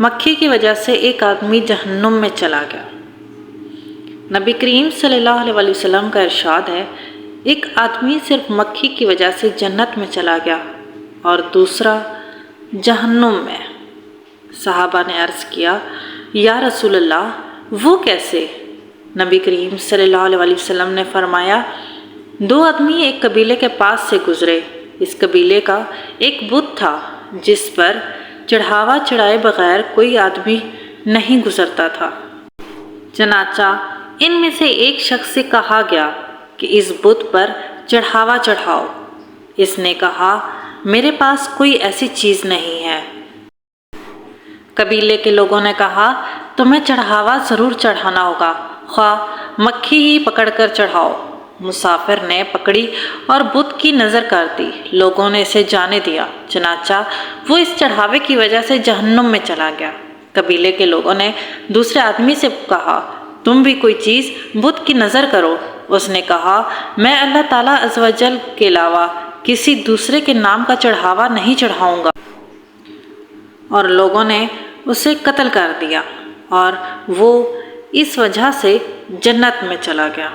مکھی کی وجہ سے ایک آدمی جہنم میں چلا گیا۔ نبی کریم صلی اللہ علیہ وسلم کا ارشاد ہے، ایک آدمی صرف مکھی کی وجہ سے جنت میں چلا گیا اور دوسرا جہنم میں۔ صحابہ نے عرض کیا، یا رسول اللہ وہ کیسے؟ نبی کریم صلی اللہ علیہ وسلم نے فرمایا، دو آدمی ایک قبیلے کے پاس سے گزرے۔ اس قبیلے کا ایک بت تھا جس پر چڑھاوا چڑھائے بغیر کوئی آدمی نہیں گزرتا تھا۔ چنانچہ ان میں سے ایک شخص سے کہا گیا کہ اس بت پر چڑھاوا چڑھاؤ۔ اس نے کہا، میرے پاس کوئی ایسی چیز نہیں ہے۔ قبیلے کے لوگوں نے کہا، تمہیں چڑھاوا ضرور چڑھانا ہوگا، خواہ مکھی ہی پکڑ کر چڑھاؤ۔ مسافر نے پکڑی اور بت کی نظر کر دی۔ لوگوں نے اسے جانے دیا، چنانچہ وہ اس چڑھاوے کی وجہ سے جہنم میں چلا گیا۔ قبیلے کے لوگوں نے دوسرے آدمی سے کہا، تم بھی کوئی چیز بت کی نظر کرو۔ اس نے کہا، میں اللہ تعالیٰ عز و جل کے علاوہ کسی دوسرے کے نام کا چڑھاوا نہیں چڑھاؤں گا۔ اور لوگوں نے اسے قتل کر دیا اور وہ اس وجہ سے جنت میں چلا گیا۔